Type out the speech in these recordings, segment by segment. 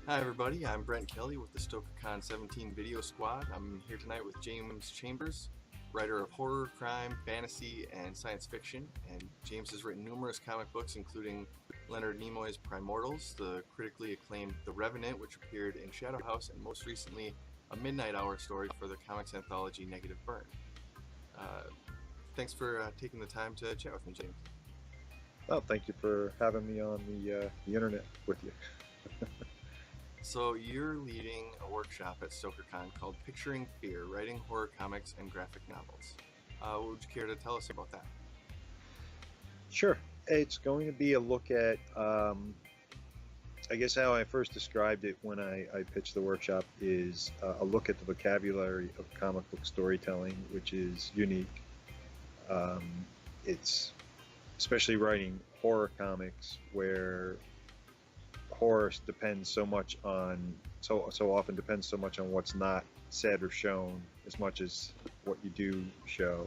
Hi everybody, I'm Brent Kelly with the Stoker 17 Video Squad. I'm here tonight with James Chambers, writer of horror, crime, fantasy, and science fiction. And James has written numerous comic books, including Leonard Nimoy's Primordials, the critically acclaimed The Revenant, which appeared in Shadow House, and most recently, a Midnight Hour story for the comics anthology Negative Burn. Uh, Thanks for taking the time to chat with me, James. Oh, thank you for having me on the internet with you. So you're leading a workshop at StokerCon called Picturing Fear, Writing Horror Comics and Graphic Novels. What would you care to tell us about that? Sure. It's going to be a look at, I guess, how I first described it when I pitched the workshop is a look at the vocabulary of comic book storytelling, which is unique. It's especially writing horror comics where horror depends so much on so often depends so much on what's not said or shown as much as what you do show.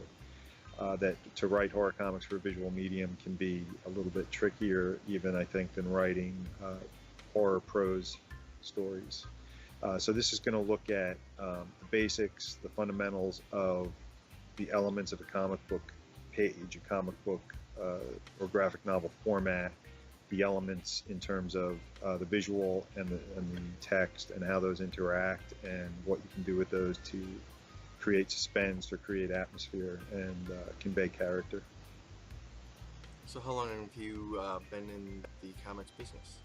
That to write horror comics for a visual medium can be a little bit trickier, even I think, than writing horror prose stories. So this is going to look at the basics, the fundamentals of the elements of a comic book page, a comic book or graphic novel format, the elements in terms of the visual and the text and how those interact and what you can do with those to create suspense or create atmosphere and convey character. So how long have you been in the comics business?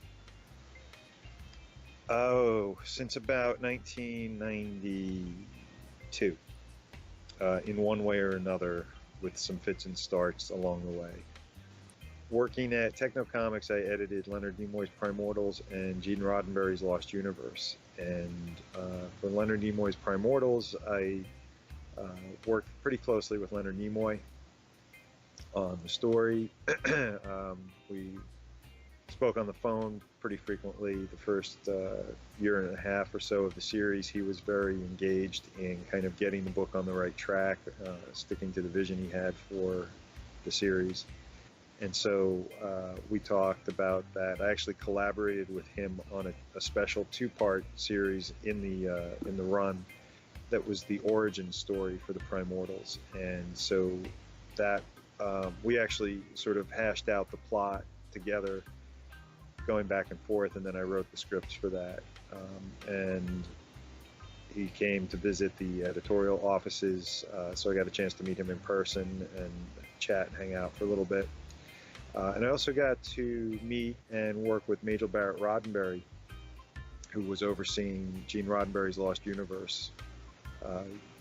Oh, since about 1992, in one way or another, with some fits and starts along the way. Working at Techno Comics, I edited Leonard Nimoy's Primordials and Gene Roddenberry's Lost Universe. And for Leonard Nimoy's Primordials, I worked pretty closely with Leonard Nimoy on the story. We spoke on the phone pretty frequently. The first year and a half or so of the series, he was very engaged in kind of getting the book on the right track, sticking to the vision he had for the series. And so we talked about that. I actually collaborated with him on a special two-part series in the run that was the origin story for the Primordials. And so that we actually sort of hashed out the plot together, going back and forth, and then I wrote the scripts for that. And he came to visit the editorial offices, so I got a chance to meet him in person and chat and hang out for a little bit. And I also got to meet and work with Majel Barrett Roddenberry, who was overseeing Gene Roddenberry's Lost Universe.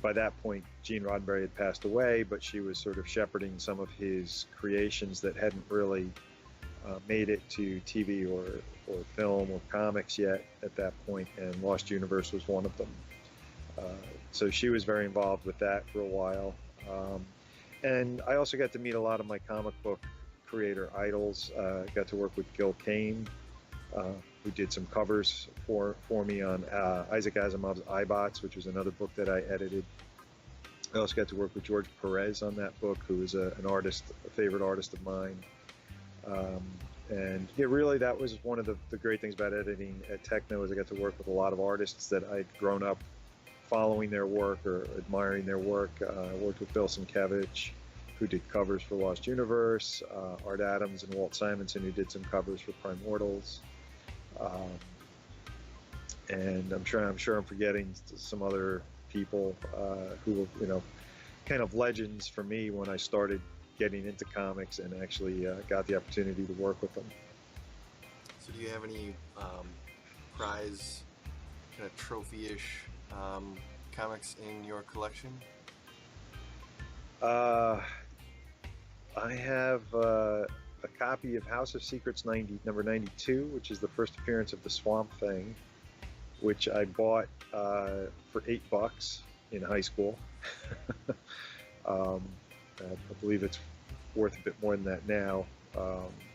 By that point, Gene Roddenberry had passed away, but she was sort of shepherding some of his creations that hadn't really made it to TV or film or comics yet at that point, and Lost Universe was one of them. So she was very involved with that for a while. And I also got to meet a lot of my comic book creator idols. Got to work with Gil Kane, who did some covers for me on Isaac Asimov's iBots, which was another book that I edited. I also got to work with George Perez on that book, who is an artist, a favorite artist of mine. And yeah, really, that was one of the great things about editing at Techno is I got to work with a lot of artists that I'd grown up following their work or admiring their work. I worked with Bill Sienkiewicz, who did covers for Lost Universe, Art Adams and Walt Simonson, who did some covers for Primordials. Um, and I'm sure I'm forgetting some other people who were, kind of legends for me when I started getting into comics and actually got the opportunity to work with them. So do you have any prize, kind of trophy-ish comics in your collection? Uh, I have a copy of House of Secrets number 92, which is the first appearance of the Swamp Thing, which I bought for $8 in high school. um, I believe it's worth a bit more than that now.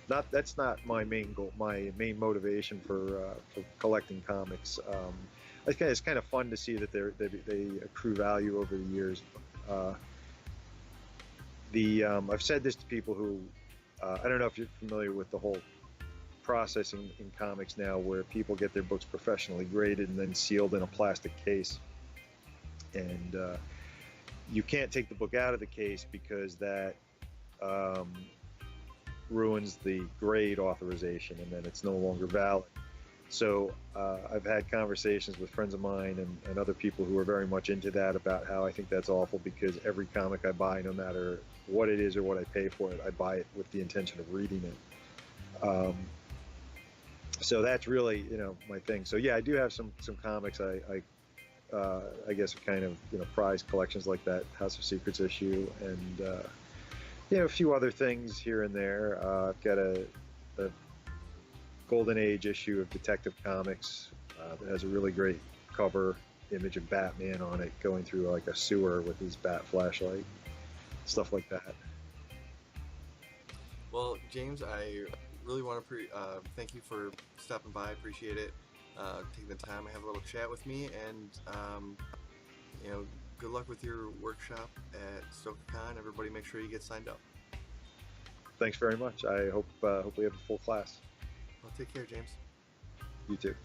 Not that's not my main goal. My main motivation for collecting comics. It's kind of fun to see that they accrue value over the years. Uh, I've said this to people who I don't know if you're familiar with the whole process in comics now where people get their books professionally graded and then sealed in a plastic case. And you can't take the book out of the case because that ruins the grade authorization, and then it's no longer valid. So I've had conversations with friends of mine and other people who are very much into that about how I think that's awful, because every comic I buy, no matter what it is or what I pay for it, I buy it with the intention of reading it. So that's really, my thing. So yeah, I do have some comics. I guess kind of, prize collections like that House of Secrets issue, and a few other things here and there. I've got a Golden Age issue of Detective Comics that has a really great cover image of Batman on it going through like a sewer with his bat flashlight, stuff like that. Well, James, I really want to thank you for stopping by. I appreciate it. Taking the time to have a little chat with me, and good luck with your workshop at StokerCon. Everybody, make sure you get signed up. Thanks very much. I hope we have a full class. Well, take care, James. You too.